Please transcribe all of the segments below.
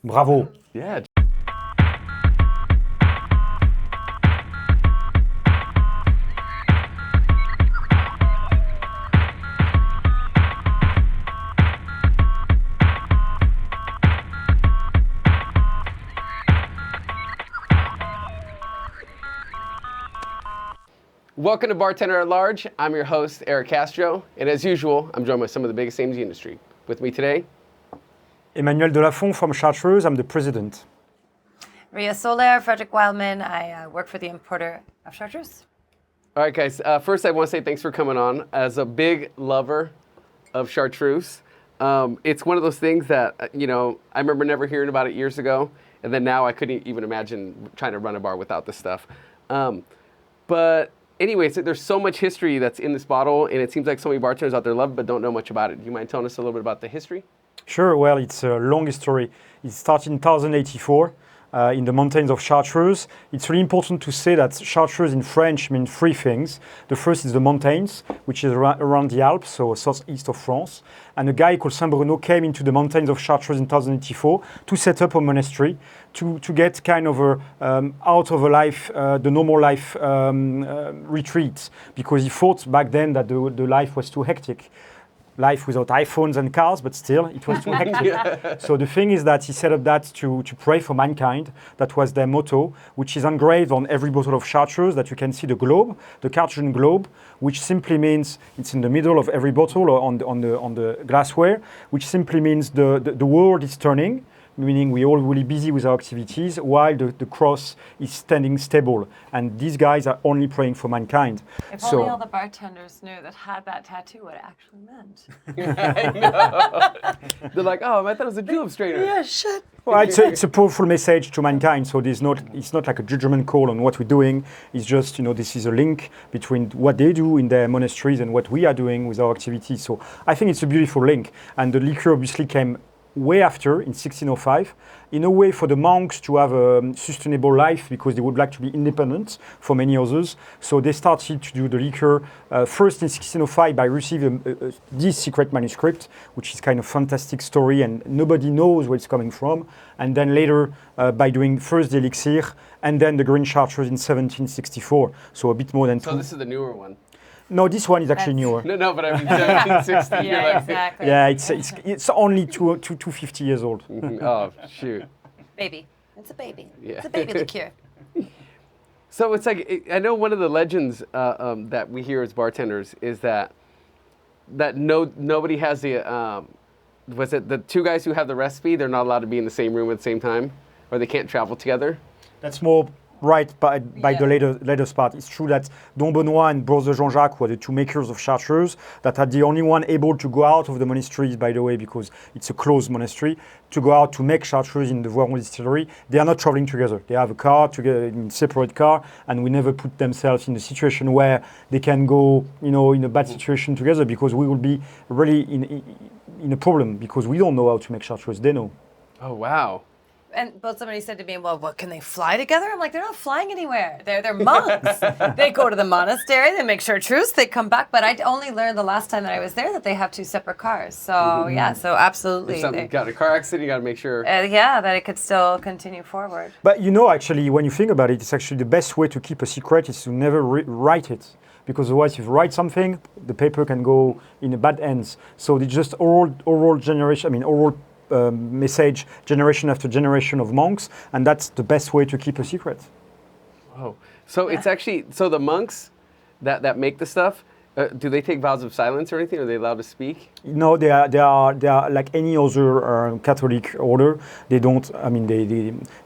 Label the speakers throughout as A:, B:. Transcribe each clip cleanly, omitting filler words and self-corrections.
A: Bravo.
B: Yeah. Welcome to Bartender at Large. I'm your host, Erick Castro, and as usual, I'm joined by some of the biggest names in the industry. With me today,
A: Emmanuel Delafon from Chartreuse. I'm the president.
C: Ria Soler, Frederick Wildman. I work for the importer of Chartreuse.
B: all right, guys. First, I want to say thanks for coming on. As a big lover of Chartreuse, it's one of those things that I remember never hearing about it years ago, and then now I couldn't even imagine trying to run a bar without this stuff. But anyways, there's so much history that's in this bottle, and it seems like so many bartenders out there love it but don't know much about it. Do you mind telling us a little bit about the history?
A: Sure, well, it's a long history. It started in 1084 in the mountains of Chartreuse. It's really important to say that Chartreuse in French means three things. The first is the mountains, which is around the Alps, so southeast of France. And a guy called Saint Bruno came into the mountains of Chartreuse in 1084 to set up a monastery, to get kind of out of a life, the normal life retreat, because he thought back then that the life was too hectic. Life without iPhones and cars, but still, it was too hectic. So the thing is that he set up that to pray for mankind. That was their motto, which is engraved on every bottle of Chartreuse, that you can see the globe, the Carthusian globe, which simply means it's in the middle of every bottle or on the glassware, which simply means the world is turning, meaning we're all really busy with our activities, while the cross is standing stable. And these guys are only praying for mankind.
C: If only all the bartenders knew that had that tattoo what it actually meant.
B: I know. They're like, oh, I thought it was a julep strainer.
C: Yeah, shit.
A: Well, it's a powerful message to mankind. So it's not like a judgment call on what we're doing. It's just, this is a link between what they do in their monasteries and what we are doing with our activities. So I think it's a beautiful link. And the liqueur obviously came way after, in 1605, in a way for the monks to have a sustainable life because they would like to be independent for many others. So they started to do the liqueur first in 1605 by receiving this secret manuscript, which is kind of fantastic story and nobody knows where it's coming from. And then later by doing first the elixir and then the green chartreuse in 1764. So a bit more than
B: So this is the newer one.
A: No, this one is actually newer.
B: No, but I mean 1760.
C: Yeah, exactly.
A: Yeah, it's only 250 years old.
B: Oh, shoot.
C: Baby. It's a baby.
B: Yeah.
C: It's a baby liqueur.
B: So it's like, I know one of the legends that we hear as bartenders is that nobody has was it the two guys who have the recipe, they're not allowed to be in the same room at the same time, or they can't travel together?
A: That's more right by the latest part. It's true that Don Benoit and Brother Jean-Jacques were the two makers of Chartreuse that are the only one able to go out of the monasteries, by the way, because it's a closed monastery, to go out to make Chartreuse in the Voiron distillery. They are not traveling together. They have a car, in separate car, and we never put themselves in a situation where they can go, in a bad situation together, because we will be really in a problem, because we don't know how to make Chartreuse. They know.
B: Oh, wow.
C: But somebody said to me, well, what, can they fly together? I'm like, they're not flying anywhere. They're monks. They go to the monastery, they make Chartreuse, they come back. But I only learned the last time that I was there that they have two separate cars. So, yeah, so absolutely.
B: If something got a car accident, you got to make sure.
C: That it could still continue forward.
A: But actually, when you think about it, it's actually the best way to keep a secret is to never write it. Because otherwise, if you write something, the paper can go in a bad hands. So it's just oral generation, oral message generation after generation of monks, and that's the best way to keep a secret.
B: Oh, so it's actually, so the monks that make the stuff, do they take vows of silence or anything? Are they allowed to speak?
A: No, they are like any other Catholic order. They don't.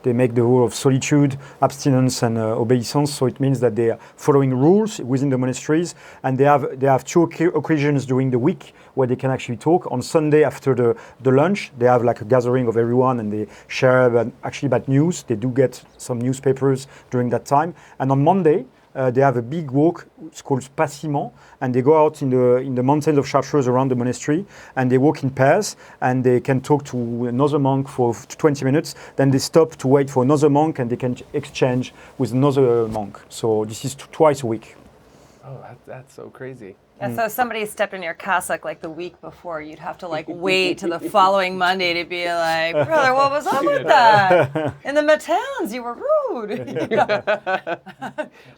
A: They make the rule of solitude, abstinence, and obeisance. So it means that they are following rules within the monasteries, and they have two occasions during the week where they can actually talk. On Sunday after the lunch, they have like a gathering of everyone, and they share bad news. They do get some newspapers during that time, and on Monday. They have a big walk, it's called Passiment, and they go out in the mountains of Chartreuse around the monastery, and they walk in pairs, and they can talk to another monk for 20 minutes, then they stop to wait for another monk, and they can exchange with another monk. So this is twice a week.
B: Oh, that's so crazy.
C: Yeah, so if somebody stepped in your cassock like the week before, you'd have to like wait to the following Monday to be like, brother, what was up with that? In the Matins, you were rude. You know?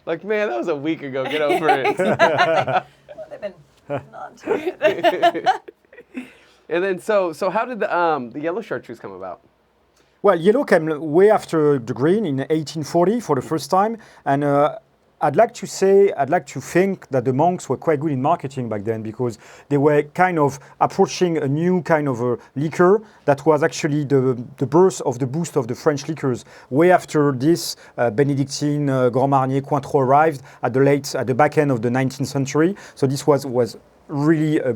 B: Like, man, that was a week ago. Get over it.
C: Well, they've been on to it.
B: And then, so how did the yellow chartreuse come about?
A: Well, yellow came way after the green in 1840 for the first time, and I'd like to think that the monks were quite good in marketing back then, because they were kind of approaching a new kind of a liqueur that was actually the birth of the boost of the French liqueurs. Way after this, Benedictine, Grand Marnier, Cointreau arrived at the back end of the 19th century. So this was really a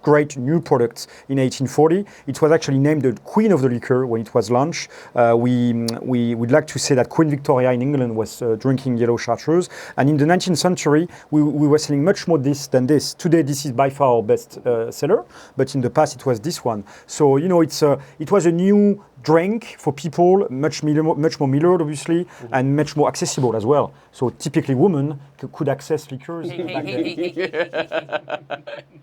A: great new product in 1840. It was actually named the Queen of the Liqueur when it was launched. We would like to say that Queen Victoria in England was drinking yellow chartreuse. And in the 19th century, we were selling much more this than this. Today, this is by far our best seller, but in the past, it was this one. So, you know, it was a new drink for people, much more milled, obviously, and much more accessible as well. So typically women could access liqueurs.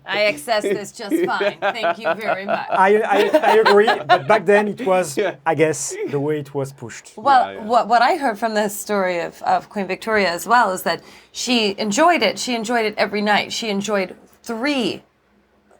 C: I access this just fine. Thank you very much.
A: I agree, but back then it was, I guess, the way it was pushed.
C: Well, what I heard from the story of Queen Victoria as well is that she enjoyed it. She enjoyed it every night. She enjoyed 3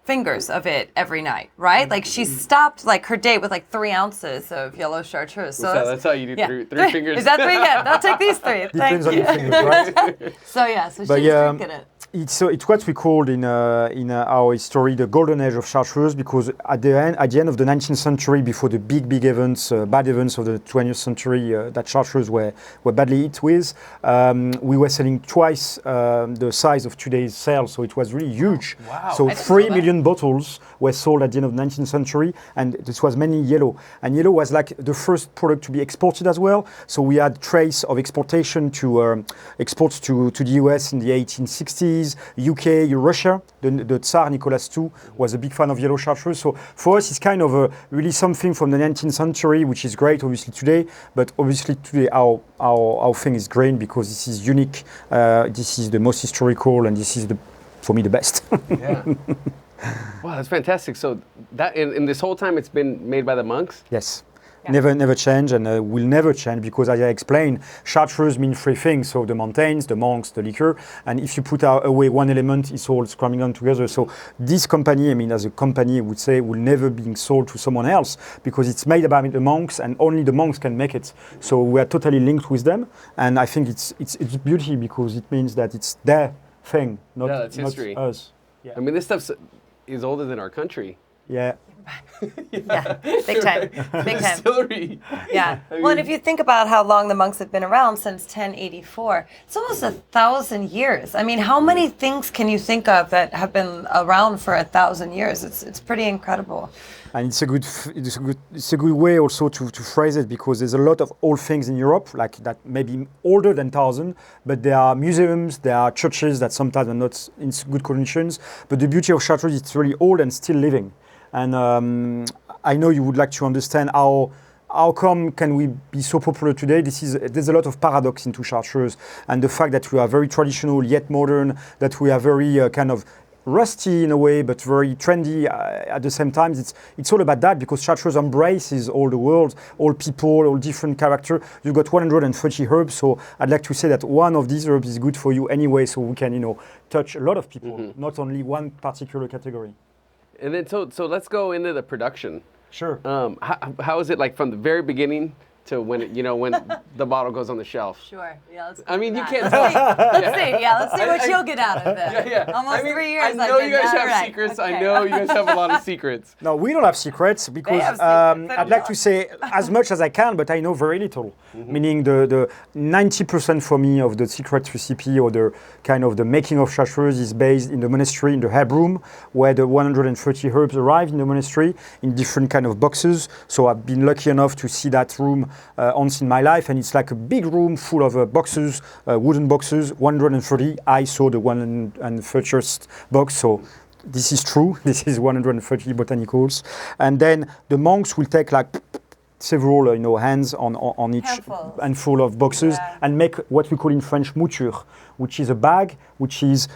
C: fingers of it every night, right? Like she stopped like her date with like 3 ounces of yellow chartreuse. So
B: that's how you do 3 fingers.
C: Is that 3? Yeah, I'll take these 3.
A: Depends on
C: Thank
A: the
C: you.
A: fingers, right?
C: So she was drinking it.
A: It's what we called in our history the golden age of chartreuse, because at the end of the 19th century, before the big events, bad events of the 20th century that chartreuse were badly hit with, we were selling twice the size of today's sales, so it was really huge.
B: Wow.
A: So 3 million bottles were sold at the end of the 19th century, and this was mainly yellow. And yellow was like the first product to be exported as well. So we had trace of exportation to exports to the US in the 1860s. UK, Russia. The Tsar Nicholas II was a big fan of yellow chartreuse. So for us, it's kind of really something from the 19th century, which is great, obviously today. But obviously today, our thing is green because this is unique. This is the most historical, and this is for me the best.
B: Yeah. Wow, that's fantastic. So that in this whole time, it's been made by the monks?
A: Yes.
C: Yeah.
A: Never change, and will never change, because as I explained, chartreuse means 3 things. So the mountains, the monks, the liqueur, and if you put away one element, it's all scrumbling on together. So this company, I mean, as a company, I would say, will never be sold to someone else, because it's made by the monks, and only the monks can make it. So we are totally linked with them, and I think it's beauty, because it means that it's their thing, not
B: history.
A: Us. Yeah.
B: I mean, this stuff is older than our country.
A: Yeah.
C: Yeah, big time.
B: Distillery.
C: Yeah. Well, and if you think about how long the monks have been around, since 1084, it's almost 1,000 years. I mean, how many things can you think of that have been around for 1,000 years? It's pretty incredible.
A: And it's a good way also to phrase it, because there's a lot of old things in Europe, like that maybe older than 1,000, but there are museums, there are churches that sometimes are not in good conditions. But the beauty of Chartreuse, it's really old and still living. And I know you would like to understand how come can we be so popular today. There's a lot of paradox into Chartreuse, and the fact that we are very traditional yet modern, that we are very kind of rusty in a way, but very trendy at the same time. It's all about that, because Chartreuse embraces all the world, all people, all different character. You've got 130 herbs, so I'd like to say that one of these herbs is good for you anyway, so we can, touch a lot of people, not only one particular category.
B: And then, so let's go into the production.
A: Sure.
B: How is it like from the very beginning to when when the bottle goes on the shelf?
C: Sure. Yeah. Let's
B: I mean, you can't.
C: Let's see. Yeah. Let's see what you'll get out of it.
B: Yeah.
C: Almost 3 years.
B: I know you guys have secrets.
C: Okay.
B: I know you guys have a lot of secrets.
A: No, we don't have secrets, because
C: have secrets.
A: I'd like to say as much as I can, but I know very little. Meaning the 90% for me of the secret recipe, or the kind of the making of Chartreuse, is based in the monastery, in the herb room, where the 130 herbs arrive in the monastery in different kind of boxes. So I've been lucky enough to see that room once in my life, and it's like a big room full of boxes, wooden boxes, 130. I saw the 130th box, so this is true. This is 130 botanicals. And then the monks will take like several hands on each handful of boxes and make what we call in French mouture, which is a bag which is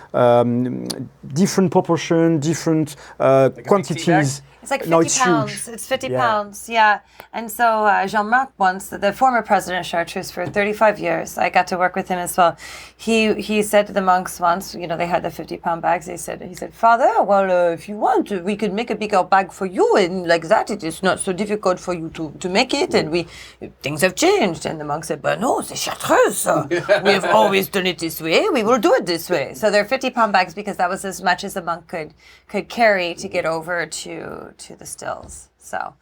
A: different proportion, different quantities.
C: It's like 50 pounds.
A: Huge.
C: It's 50 pounds, yeah. And so Jean-Marc once, the former president of Chartreuse for 35 years, I got to work with him as well. He said to the monks once, they had the 50-pound bags. He said, Father, well, if you want, we could make a bigger bag for you, and like that, it is not so difficult for you to make it. And things have changed. And the monk said, but no, c'est Chartreuse. We have always done it this way. We will do it this way. So they're 50-pound bags because that was as much as the monk could carry to get over to the stills. So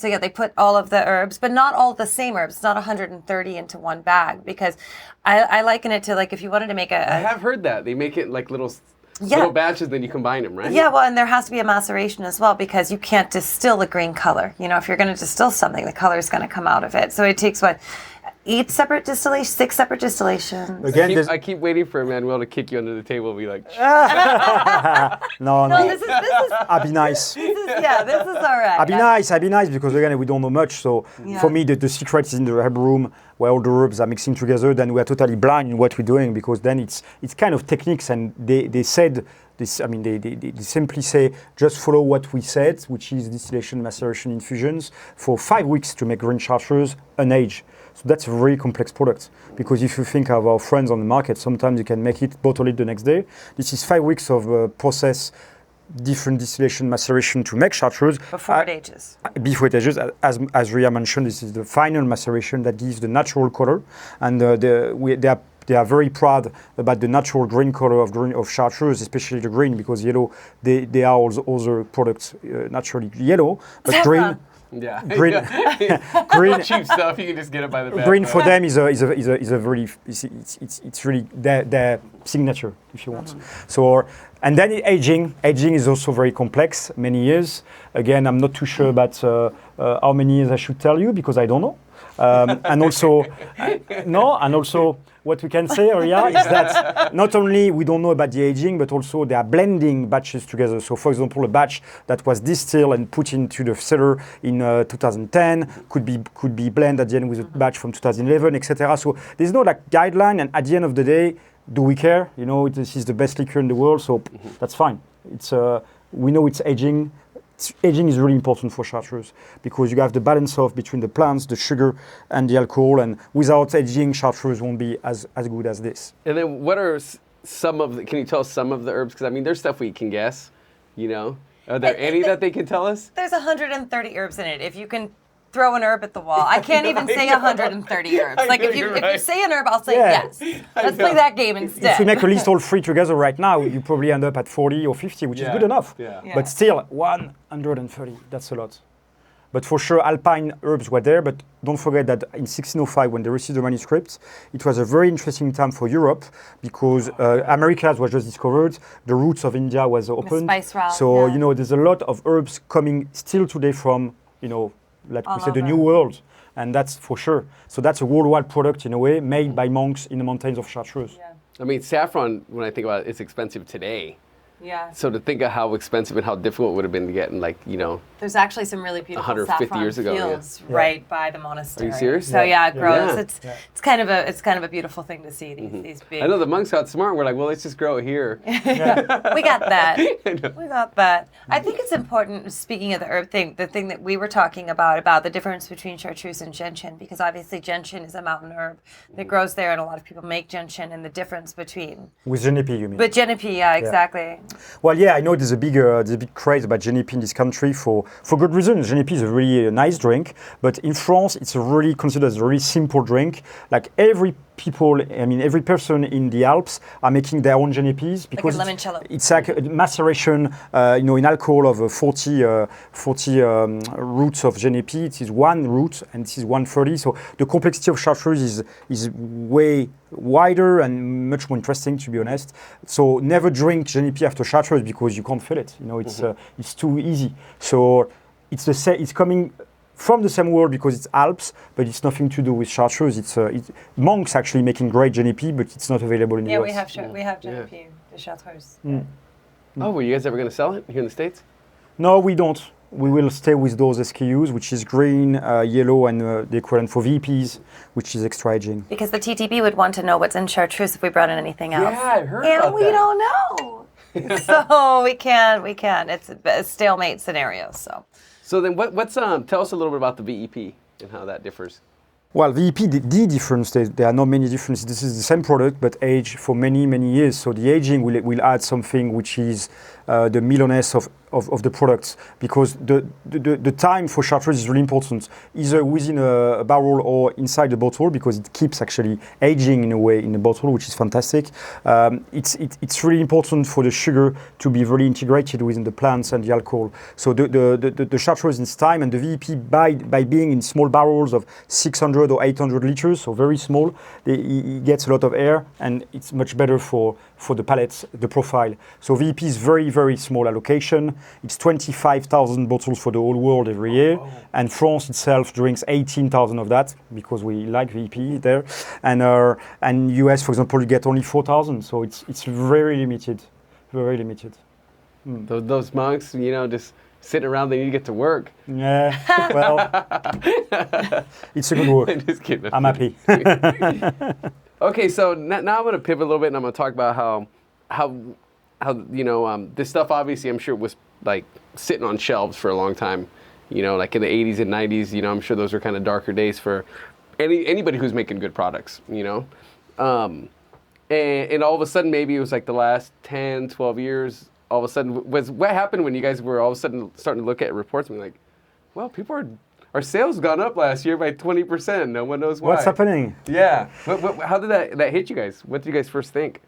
C: yeah, they put all of the herbs, but not all the same herbs. It's not 130 into one bag, because I liken it to like if you wanted to make
B: I have heard that. They make it like little batches, then you combine them, right?
C: Yeah, well, and there has to be a maceration as well, because you can't distill a green color. If you're going to distill something, the color is going to come out of it. So it takes 6 separate distillations.
A: Again,
B: I keep waiting for Emmanuel to kick you under the table and be like,
A: no.
C: This is
A: I'd be nice.
C: this is all right.
A: I'd be nice because again we don't know much. So for me the secret is in the herb room where all the herbs are mixing together. Then we are totally blind in what we're doing, because then it's kind of techniques, and they said this. I mean they simply say just follow what we said, which is distillation, maceration, infusions for 5 weeks to make green chartreuse unaged. So that's a very complex product, because if you think of our friends on the market, sometimes you can make it, bottle it the next day. This is 5 weeks of process, different distillation, maceration to make chartreuse.
C: Before it ages.
A: Before it ages. As Ria mentioned, this is the final maceration that gives the natural color. And they are very proud about the natural green color of chartreuse, especially the green, because yellow, they are also other products naturally yellow, but green.
B: Yeah,
A: green, green,
B: cheap stuff. You can just get it by the bag.
A: Green for them is a very it's really their signature, if you want. So and then aging is also very complex. Many years. Again, I'm not too sure about how many years I should tell you, because I don't know. And also what we can say, Ria, is that not only we don't know about the aging, but also they are blending batches together. So, for example, a batch that was distilled and put into the cellar in 2010 could be blended at the end with a batch from 2011, etc. So there's no guideline, and at the end of the day, do we care? This is the best liqueur in the world, so that's fine. It's we know it's aging. Aging is really important for chartreuse, because you have the balance between the plants, the sugar, and the alcohol. And without aging, chartreuse won't be as good as this.
B: And then, what are can you tell us some of the herbs? Because I mean, there's stuff we can guess. Are there any that they can tell us?
C: There's 130 herbs in it. If you can throw an herb at the wall, I can't even say 130 herbs. Like if you say an herb, I'll say yes. Let's play that game instead.
A: If we make a list all three together right now, you probably end up at 40 or 50, which is good enough.
B: Yeah.
A: But still, 130, that's a lot. But for sure, alpine herbs were there. But don't forget that in 1605, when they received the manuscripts, it was a very interesting time for Europe, because Americas was just discovered, the roots of India was opened.
C: The spice route.
A: So there's a lot of herbs coming still today from like we said, the New World, and that's for sure. So that's a worldwide product in a way, made by monks in the mountains of Chartreuse.
C: Yeah.
B: I mean, saffron, when I think about it, it's expensive today.
C: Yeah.
B: So to think of how expensive and how difficult it would have been to get in,
C: There's actually some really beautiful
B: 150
C: saffron
B: years ago,
C: fields right by the monastery.
B: Are you serious?
C: So it grows.
B: Yeah.
C: It's kind of a beautiful thing to see these big.
B: I know the monks got smart. We're like, well, let's just grow it here.
C: We got that. We got that. I think it's important, speaking of the herb thing, the thing that we were talking about the difference between chartreuse and gentian, because obviously gentian is a mountain herb that grows there, and a lot of people make gentian, and the difference between.
A: With Genepi, you mean?
C: But Genepi, exactly.
A: Well, I know there's a big craze about Genepi in this country for good reason. Genepi is a really nice drink, but in France, it's really considered as a really simple drink. Like every person in the Alps are making their own Genepis, because
C: like a limoncello.
A: It's like a maceration, in alcohol of 40 roots of Genepi. It is one root, and this is 130. So the complexity of chartreuse is way wider and much more interesting, to be honest. So never drink Genepi after chartreuse, because you can't feel it. It's too easy. So it's coming from the same world, because it's Alps, but it's nothing to do with chartreuse. It's monks actually making great Genepi, but it's not available in the US.
C: We have Genepi, the chartreuse.
B: Oh, were you guys ever going to sell it here in the States?
A: No, we don't. we will stay with those SKUs, which is green, yellow, and the equivalent for VPs, which is extra aging.
C: Because the TTB would want to know what's in chartreuse if we brought in anything else.
B: Yeah, I heard about
C: and we
B: that.
C: don't know. So we can't. It's a stalemate scenario.
B: So then what's tell us a little bit about the VEP and how that differs.
A: Well, VEP, the difference, there are not many differences. This is the same product, but aged for many, many years. So the aging will add something which is the mellowness of the products, because the time for Chartreuse is really important, either within a barrel or inside the bottle, because it keeps actually aging in a way in the bottle, which is fantastic. It's really important for the sugar to be very integrated within the plants and the alcohol. So the Chartreuse in time and the VEP, by being in small barrels of 600 or 800 liters, so very small, it gets a lot of air, and it's much better for the palate, the profile. So VEP is very, very small allocation. It's 25,000 bottles for the whole world every year, and France itself drinks 18,000 of that, because we like VEP there. And US, for example, you get only 4,000, so it's very limited, very limited.
B: Those monks, just sitting around, they need to get to work.
A: Yeah, well, it's a good work.
B: Just kidding.
A: I'm happy.
B: Okay, so now I'm going to pivot a little bit, and I'm going to talk about how this stuff obviously I'm sure was like sitting on shelves for a long time, like in the 80s and 90s. I'm sure those were kind of darker days for anybody who's making good products. And all of a sudden, maybe it was like the last 10, 12 years. All of a sudden, what happened when you guys were all of a sudden starting to look at reports and be like, well, our sales gone up last year by 20%. No one knows why.
A: What's happening?
B: Yeah. How did that hit you guys? What did you guys first think?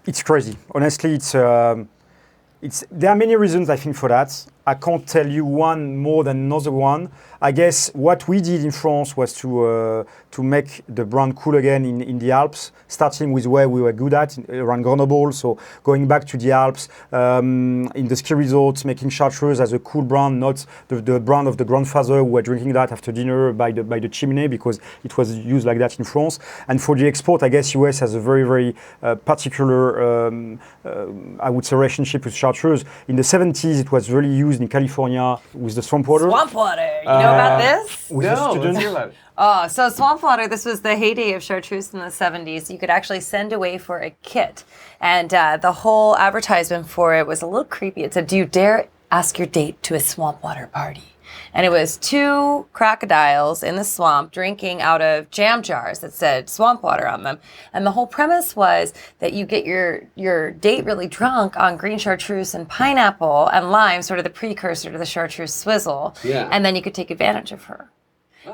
A: It's crazy. Honestly, there are many reasons I think for that. I can't tell you one more than another one. I guess what we did in France was to make the brand cool again in the Alps, starting with where we were good at, around Grenoble. So going back to the Alps, in the ski resorts, making Chartreuse as a cool brand, not the brand of the grandfather who were drinking that after dinner by the chimney, because it was used like that in France. And for the export, I guess US has a very, very particular, I would say, relationship with Chartreuse. In the 70s, it was really used in California with the swamp water.
C: Swamp water. You know about this?
A: With the
B: Let's
A: students.
B: hear about it.
C: Oh, so swamp water, this was the heyday of Chartreuse in the 70s. You could actually send away for a kit. And the whole advertisement for it was a little creepy. It said, "Do you dare ask your date to a swamp water party?" And it was 2 crocodiles in the swamp drinking out of jam jars that said swamp water on them. And the whole premise was that you get your date really drunk on green chartreuse and pineapple and lime, sort of the precursor to the chartreuse swizzle.
B: Yeah.
C: And then you could take advantage of her.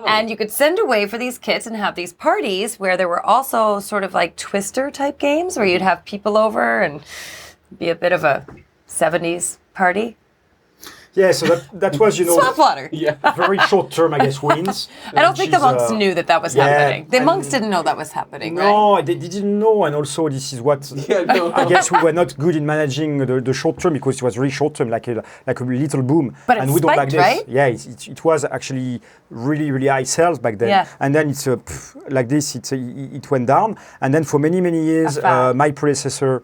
C: And you could send away for these kits and have these parties where there were also sort of like Twister type games where you'd have people over and be a bit of a 70s party.
A: Yeah, so that was,
C: Swamp water.
B: Yeah.
A: very short term, I guess, wins.
C: I don't think the monks knew that was happening. The monks didn't know that was happening, right?
A: No, they didn't know, and also this is what I guess we were not good in managing the short term, because it was really short term, like a little boom.
C: But it
A: and we don't like
C: spiked,
A: this.
C: right?
A: Yeah, it was actually really, really high sales back then.
C: Yeah.
A: And then it's like this, it went down, and then for many, many years, my predecessor,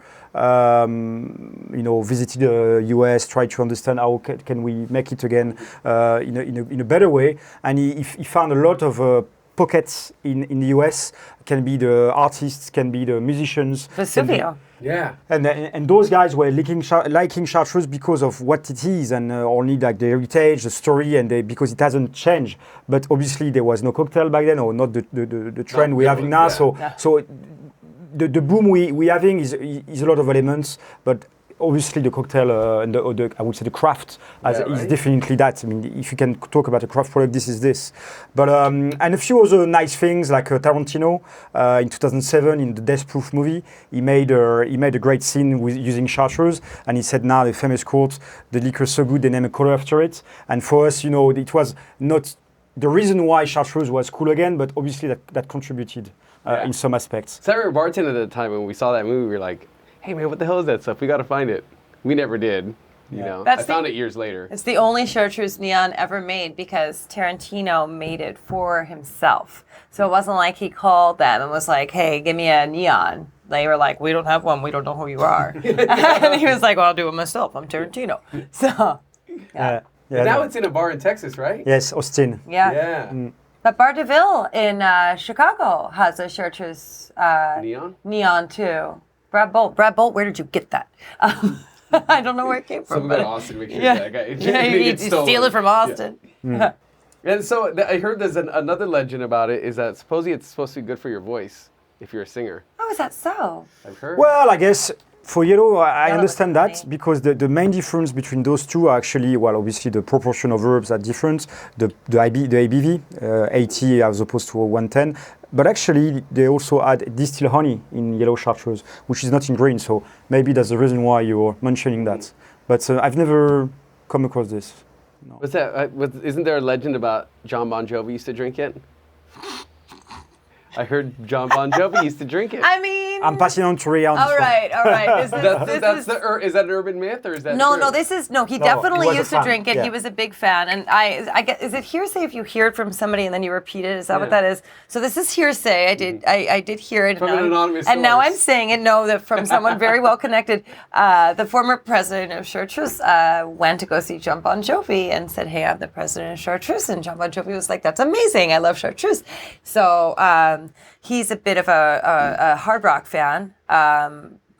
A: visited US, tried to understand how can we make it again in a better way, and he found a lot of pockets in the US. Can be the artists, can be the musicians.
C: Vesuvio.
B: Yeah.
A: And those guys were liking Chartreuse because of what it is, and only like the heritage, the story, and because it hasn't changed. But obviously there was no cocktail back then, or not the trend we're having now.
B: Yeah.
A: So the boom we having is a lot of elements, but obviously the cocktail and I would say the craft is definitely that. I mean, if you can talk about a craft product, this is this. But and a few other nice things, like Tarantino in 2007 in the Death Proof movie, he made a great scene with using Chartreuse, and he said now the famous quote, "The liquor is so good they name a color after it." And for us, it was not the reason why Chartreuse was cool again, but obviously that contributed in some aspects.
B: So I remember bartending at the time when we saw that movie, we were like, "Hey man, what the hell is that stuff? We got to find it." We never did. I found it years later.
C: It's the only Chartreuse neon ever made because Tarantino made it for himself. So it wasn't like he called them and was like, "Hey, give me a neon." they were like, we don't have one. We don't know who you are. And he was like, well, I'll do it myself. I'm Tarantino. So,
A: Yeah.
B: But now it's in a bar in Texas, right?
A: Yes, Austin.
C: yeah.
B: Yeah.
C: But Bar DeVille in Chicago has a Chartreuse neon too. Brad Bolt, where did you get that? I don't know where it came from.
B: Someone go to Austin to make sure
C: Yeah.
B: that guy
C: You steal it from Austin.
B: Yeah. And so I heard there's another legend about it, is that supposedly it's supposed to be good for your voice if you're a singer.
C: Oh, is that so?
B: I've heard.
A: Well, I guess for yellow, I
C: Yellow
A: understand
C: is
A: that
C: funny.
A: because the main difference between those two are actually, well, obviously the proportion of herbs are different, the ABV, 80 as opposed to 110. But actually, they also add distilled honey in yellow Chartreuse, which is not in green. So maybe that's the reason why you're mentioning that. But I've never come across this. No.
B: What's that? Isn't there a legend about John Bon Jovi used to drink it? I heard John Bon Jovi used to drink it.
C: I mean,
A: I'm passing on to Ria on
C: all
A: this one.
C: right, all right.
B: Is that an urban myth or is that
C: No,
B: true?
C: no, he
A: No,
C: definitely
A: he was a
C: used to
A: fan,
C: drink it.
A: yeah.
C: He was a big fan. And I guess, is it hearsay if you hear it from somebody and then you repeat it? Is that what
B: Yeah.
C: that is? So this is hearsay. I did hear it.
B: From
C: and
B: an
C: now-
B: anonymous
C: And now I'm
B: source.
C: saying it, no, that from someone very well connected. The former president of Chartreuse went to go see John Bon Jovi and said, hey, I'm the president of Chartreuse. And John Bon Jovi was like, that's amazing. I love Chartreuse. So he's a bit of a hard rock fan.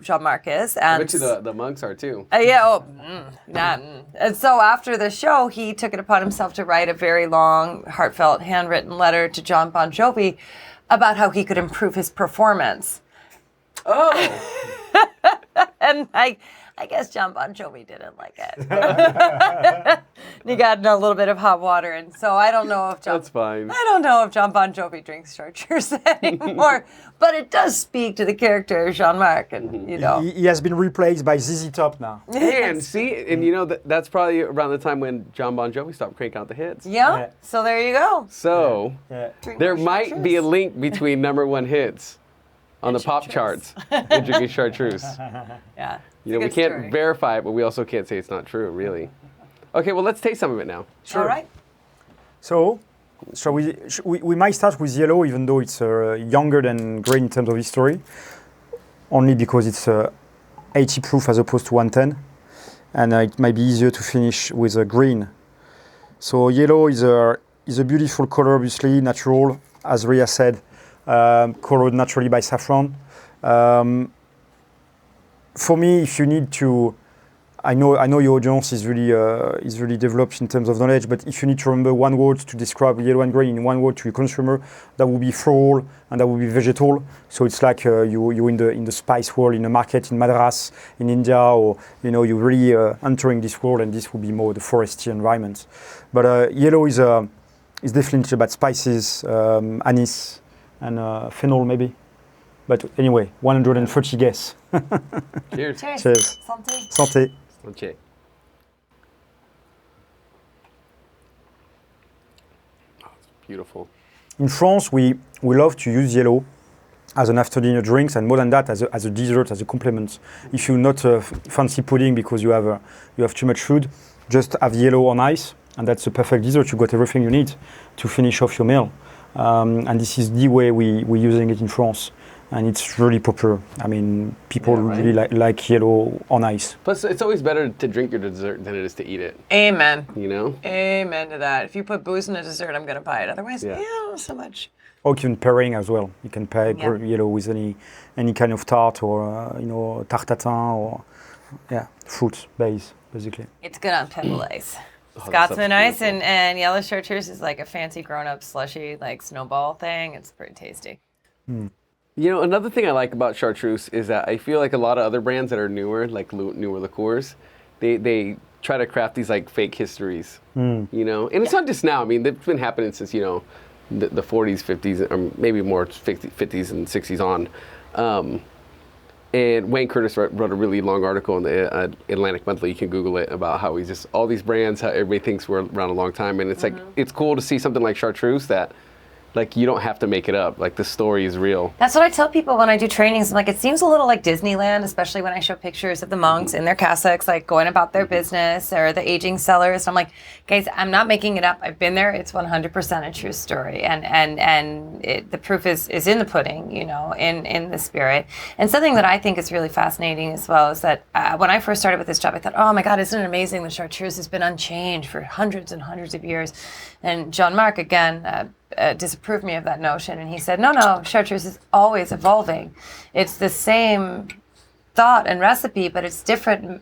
C: Jean-Marc is.
B: I
C: And
B: bet you the monks are too.
C: And so after the show, he took it upon himself to write a very long, heartfelt, handwritten letter to John Bon Jovi about how he could improve his performance.
B: Oh,
C: And I guess John Bon Jovi didn't like it. He got in a little bit of hot water, and so I don't know if
B: that's fine.
C: I don't know if John Bon Jovi drinks Chartreuse anymore, but it does speak to the character of Jean-Marc, and you know.
A: He has been replaced by ZZ Top now.
B: And see, and you know that's probably around the time when John Bon Jovi stopped cranking out the hits.
C: Yeah.
A: Yeah.
C: So there you go.
B: So
A: Yeah.
C: Drink
B: there
C: more
B: might be a
C: Chartreuse.
B: link between #1 hits on the pop
C: Chartreuse.
B: charts and drinking Chartreuse.
C: Yeah.
B: You know, we can't verify it, but we also can't say it's not true, really. Okay, well, let's taste some of it now.
C: All right.
A: So we might start with yellow, even though it's younger than green in terms of history, only because it's 80 proof as opposed to 110, and it might be easier to finish with a green. So yellow is a beautiful color, obviously natural, as Ria said, colored naturally by saffron. For me, if you need to, I know your audience is really developed in terms of knowledge, but if you need to remember one word to describe yellow and green in one word to your consumer, that would be floral and that would be vegetal. So it's like you in the spice world in a market in Madras in India, or you're really entering this world, and this would be more the foresty environment. But yellow is definitely about spices, anise, and fennel maybe. But anyway, 130 guess.
B: Cheers.
C: Cheers.
A: Cheers.
C: Santé.
A: Santé.
B: Okay. Oh, it's beautiful.
A: In France, we love to use yellow as an after dinner drinks, and more than that, as a dessert, as a complement. If you're not fancy pudding because you have too much food, just have yellow on ice, and that's a perfect dessert. You got everything you need to finish off your meal. And this is the way we're using it in France. And it's really popular. I mean, people really like yellow on ice.
B: Plus, it's always better to drink your dessert than it is to eat it.
C: Amen.
B: You know?
C: Amen to that. If you put booze in a dessert, I'm going to buy it. Otherwise,
B: Yeah.
C: not so much.
A: Or you can pairing as well. You can pair
C: Yeah.
A: yellow with any kind of tart, or tarte tatin, or fruit base, basically.
C: It's good on pebble ice.
B: that
C: Scotsman
B: stuff's
C: ice and yellow Chartreuse is like a fancy grown-up slushy, like snowball thing. It's pretty tasty.
B: You know, another thing I like about Chartreuse is that I feel like a lot of other brands that are newer, like newer liqueurs, they try to craft these like fake histories, you know? And it's not just now. I mean, it's been happening since, the 40s, 50s, or maybe more 50s and 60s on. And Wayne Curtis wrote a really long article in the Atlantic Monthly. You can Google it, about how all these brands, how everybody thinks we're around a long time. And it's like, it's cool to see something like Chartreuse that Like, you don't have to make it up. Like, the story is real.
C: That's what I tell people when I do trainings. I'm like, it seems a little like Disneyland, especially when I show pictures of the monks in their cassocks, like going about their business, or the aging cellars. I'm like, guys, I'm not making it up. I've been there. It's 100% a true story. And the proof is in the pudding, you know, in the spirit. And something that I think is really fascinating as well is that when I first started with this job, I thought, oh my God, isn't it amazing? The Chartreuse has been unchanged for hundreds and hundreds of years. And Jean-Marc, again, disapproved me of that notion, and he said, no, Chartreuse is always evolving. It's the same thought and recipe, but it's different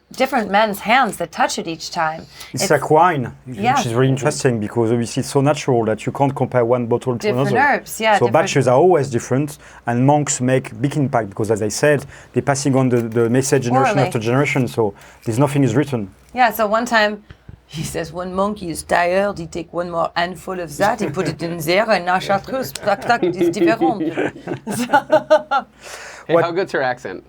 C: men's hands that touch it each time.
A: It's like wine,
C: Yeah.
A: which is really interesting because obviously it's so natural that you can't compare one bottle to
C: Different
A: another.
C: herbs, yeah,
A: So
C: different-
A: batches are always different, and monks make big impact because, as I said, they're passing on the message generation
C: Orally.
A: after generation. So nothing is written.
C: Yeah, so one time, he says, when monkey is tired, he take one more handful of that, he put it in there, and now Chartreuse, tac, tac, it is different.
B: Hey, how good's her accent?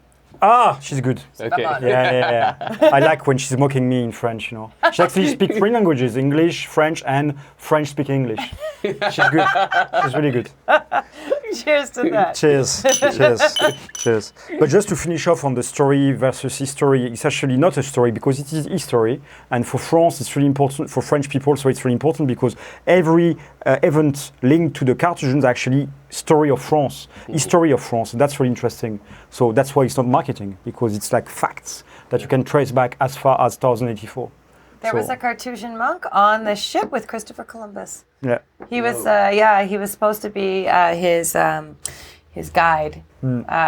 A: She's good.
B: Okay.
A: Yeah. I like when she's mocking me in French, you know. She actually speaks 3 languages, English, French, and French-speaking English. She's good. She's really good.
C: Cheers to that.
A: Cheers. But just to finish off on the story versus history, it's actually not a story because it is history. And for France, it's really important, for French people, so it's really important because every event linked to the Carthusians actually story of France, history of France. And that's really interesting. So that's why it's not marketing, because it's like facts that you can trace back as far as 1084.
C: There was a Carthusian monk on the ship with Christopher Columbus.
A: Yeah.
C: He was, he was supposed to be his guide.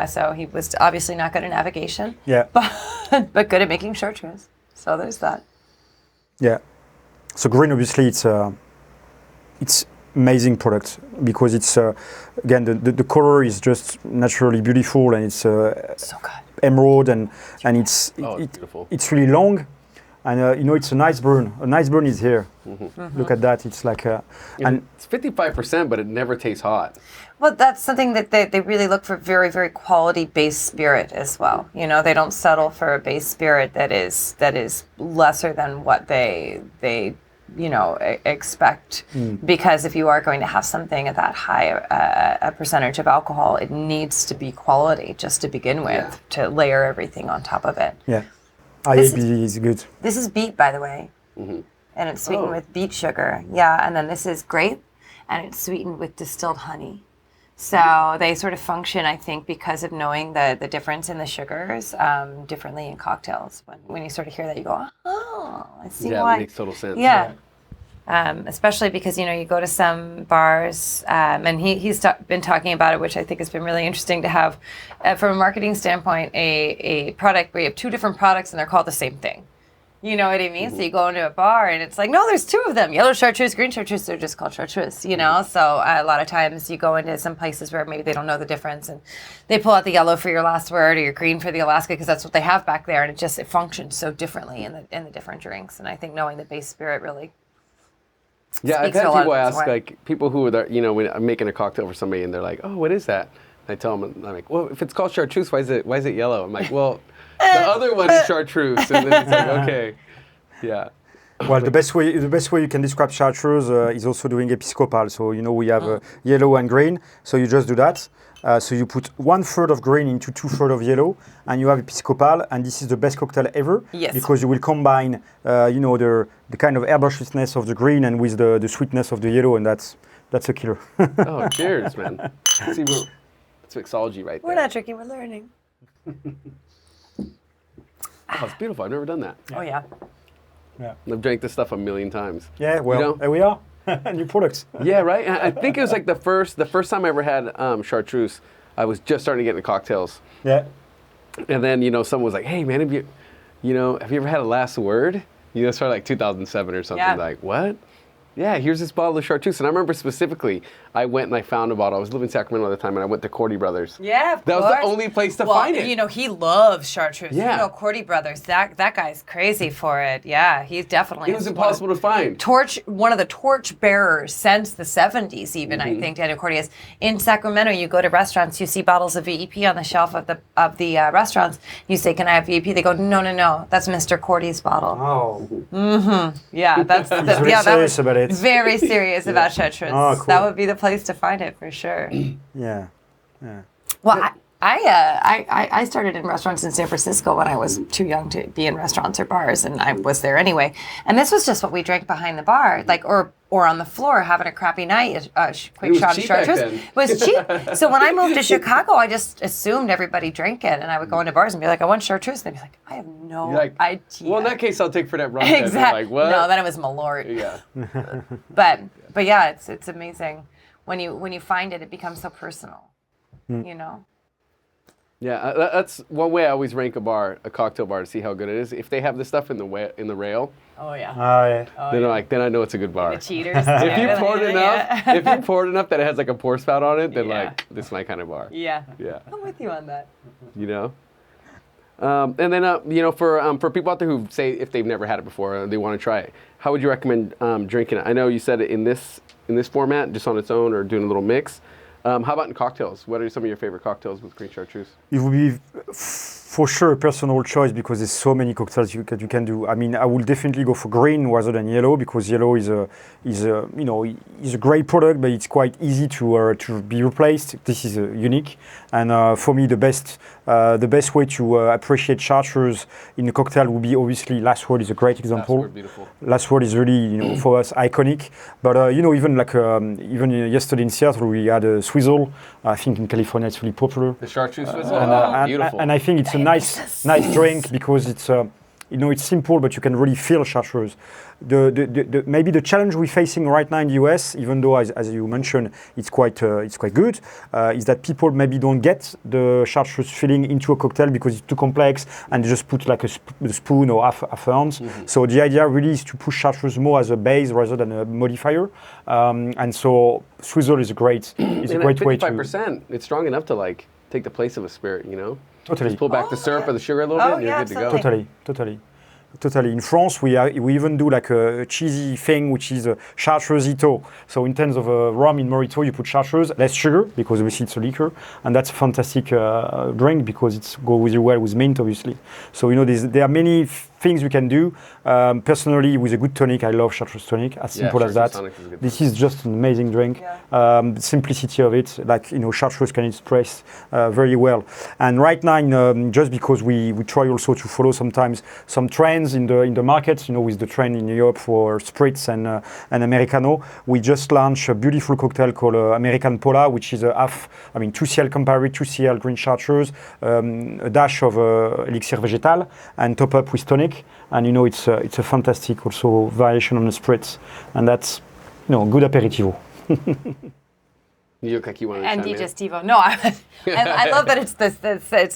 C: So he was obviously not good at navigation.
A: Yeah.
C: But good at making Chartreuse. So there's that.
A: Yeah. So green, obviously, it's amazing product because it's again the color is just naturally beautiful, and it's
C: So good.
A: emerald, and it's
B: beautiful.
A: it's really long. And you know, it's a nice burn. A nice burn is here. Look at that. It's like
B: and it's 55%, but it never tastes hot.
C: Well, that's something that they really look for, very, very quality base spirit as well. You know, they don't settle for a base spirit that is lesser than what they expect. Because if you are going to have something at that high a percentage of alcohol, it needs to be quality just to begin with, to layer everything on top of it.
A: yeah. IAB is good.
C: This is beet, by the way, and it's sweetened with beet sugar. Yeah, and then this is grape, and it's sweetened with distilled honey. So they sort of function, I think, because of knowing the difference in the sugars differently in cocktails. When you sort of hear that, you go, oh, I see why.
B: Yeah, it makes total sense.
C: Yeah. Especially because, you know, you go to some bars, and he's been talking about it, which I think has been really interesting to have, from a marketing standpoint, a product where you have 2 different products and they're called the same thing. You know what I mean? So you go into a bar and it's like, no, there's 2 of them. Yellow Chartreuse, green Chartreuse, they're just called Chartreuse, you know? So a lot of times you go into some places where maybe they don't know the difference, and they pull out the yellow for your last word or your green for the Alaska because that's what they have back there, and it functions so differently in the different drinks. And I think knowing the base spirit really...
B: Yeah, I've
C: speaks
B: had
C: a lot
B: people
C: of
B: ask,
C: why.
B: like, people who are there, you know, when I'm making a cocktail for somebody and they're like, oh, what is that? And I tell them, I'm like, well, if it's called Chartreuse, why is it yellow? I'm like, well, the other one is Chartreuse. And then it's like, okay, yeah.
A: Well, the best way you can describe Chartreuse is also doing Episcopal. So, you know, we have yellow and green. So you just do that. So you put 1/3 of green into 2/3 of yellow, and you have Episcopal, and this is the best cocktail ever.
C: Yes.
A: Because you will combine, you know, the kind of herbaceousness of the green and with the sweetness of the yellow, and that's a killer.
B: Oh, cheers, man. See, that's mixology right there.
C: We're not drinking, we're learning.
B: Oh, it's beautiful. I've never done that.
C: Oh, yeah.
B: I've drank this stuff a million times.
A: Yeah, well,
B: You know?
A: there we are. New products.
B: Yeah, right. And I think it was like the first time I ever had Chartreuse. I was just starting to get into cocktails,
A: Yeah.
B: and then, you know, someone was like, "Hey, man, have you ever had a last word?" You know, it's probably like 2007 or something.
C: Yeah.
B: Like, what? Yeah, here's this bottle of Chartreuse. And I remember specifically, I went and I found a bottle. I was living in Sacramento at the time, and I went to Cordy Brothers.
C: Yeah, of
B: That was
C: course.
B: the only place to
C: Well,
B: find it.
C: you know, he loves Chartreuse.
B: Yeah.
C: You know, Cordy Brothers, that guy's crazy for it. Yeah, he's definitely...
B: It was impossible to find.
C: One of the torch bearers since the 70s even, I think, Daniel Cordy is. In Sacramento, you go to restaurants, you see bottles of VEP on the shelf of the restaurants. You say, can I have VEP? They go, no, that's Mr. Cordy's bottle.
A: Oh.
C: Yeah, that's...
A: He's really serious about it.
C: Very serious about chartreuse.
A: Oh, cool.
C: That would be the place to find it for sure.
A: Yeah.
C: Well, I started in restaurants in San Francisco when I was too young to be in restaurants or bars, and I was there anyway. And this was just what we drank behind the bar, like or on the floor having a crappy night. Quick shot of chartreuse. It was cheap. So when I moved to Chicago, I just assumed everybody drank it, and I would go into bars and be like, "I want chartreuse," and they'd be like, "I have no idea."
B: Well, in that case, I'll take for that rum.
C: Exactly.
B: Like, what?
C: No, then it was Malort.
B: Yeah.
C: But yeah, it's amazing when you find it. It becomes so personal. You know.
B: Yeah, that's one way I always rank a cocktail bar to see how good it is. If they have this stuff in the rail,
C: oh yeah,
B: then I know it's a a good bar.
C: The cheaters.
B: If you poured enough that it has like a pour spout on it, then like this is my kind of bar.
C: Yeah.
B: Yeah.
C: I'm with you on that.
B: You know. And then for people out there who say if they've never had it before, they want to try it. How would you recommend drinking it? I know you said it in this format, just on its own, or doing a little mix. How about in cocktails? What are some of your favorite cocktails with green chartreuse?
A: It would be for sure a personal choice because there's so many cocktails you can do. I mean, I will definitely go for green rather than yellow because yellow is a great product, but it's quite easy to be replaced. This is unique, and for me the best way to appreciate chartreuse in a cocktail would be obviously Last Word is a great example.
B: Last Word, beautiful.
A: Last Word is really for us iconic, but even yesterday in Seattle we had a swizzle. I think in California it's really popular.
B: The chartreuse swizzle, beautiful.
A: And I think it's a nice drink because it's it's simple, but you can really feel chartreuse. Maybe the challenge we're facing right now in the US, even though as you mentioned, it's quite good, is that people maybe don't get the chartreuse feeling into a cocktail because it's too complex and they just put like a spoon or half ounce. Mm-hmm. So the idea really is to push chartreuse more as a base rather than a modifier. And so swizzle is a great way to.
B: 55%, it's strong enough to like take the place of a spirit, you know.
A: Totally.
B: Just pull back the syrup or the sugar a little bit, and you're good to go.
A: Totally. In France, we even do like a cheesy thing, which is a chartreusito. So in terms of rum in Mojito, you put chartreuse, less sugar, because obviously it's a liquor, and that's a fantastic drink because it goes really well with mint, obviously. So there are many things you can do. Personally, with a good tonic, I love chartreuse tonic. As simple as that. This is just an amazing drink. Yeah. The simplicity of it, chartreuse can express very well. And right now, just because we try also to follow sometimes some trends in the market, with the trend in Europe for spritz and Americano, we just launched a beautiful cocktail called American Pola, which is 2CL Campari, 2CL green chartreuse, a dash of elixir vegetal, and top up with tonic. And it's a fantastic also variation on the spritz, and that's good aperitivo.
B: You look like you want to
C: and digestivo. No, I love that it's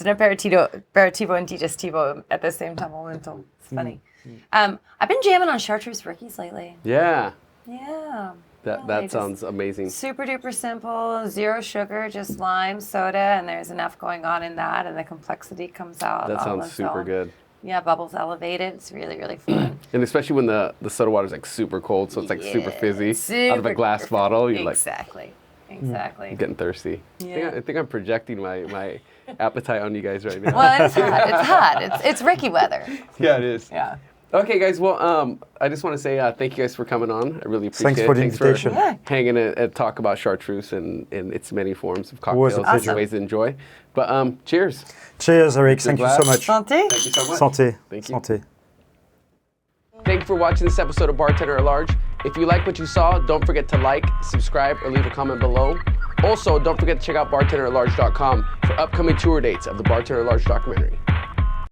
C: an aperitivo and digestivo at the same time. It's funny. Mm-hmm. I've been jamming on chartreuse rickeys lately.
B: Yeah.
C: Yeah.
B: That sounds amazing.
C: Super duper simple, zero sugar, just lime, soda, and there's enough going on in that, and the complexity comes out.
B: That sounds super good.
C: Yeah, bubbles elevated. It's really, really fun.
B: And especially when the soda water is like super cold, so it's like super fizzy out of a glass bottle. You're
C: exactly.
B: I'm getting thirsty. Yeah. I think I'm projecting my appetite on you guys right now.
C: Well, it's hot. It's Ricky weather.
B: Yeah, it is.
C: Yeah.
B: Okay, guys. Well, I just want to say thank you guys for coming on. I really appreciate it.
A: Thanks for the invitation.
B: Hanging and talk about chartreuse and its many forms of cocktails and ways to enjoy. But cheers.
A: Cheers, Eric. Thank you so much.
C: Santé.
B: Thank you so much.
A: Santé.
B: Thank you.
A: Santé.
B: Thank you for watching this episode of Bartender at Large. If you like what you saw, don't forget to like, subscribe, or leave a comment below. Also, don't forget to check out bartenderatlarge.com for upcoming tour dates of the Bartender at Large documentary.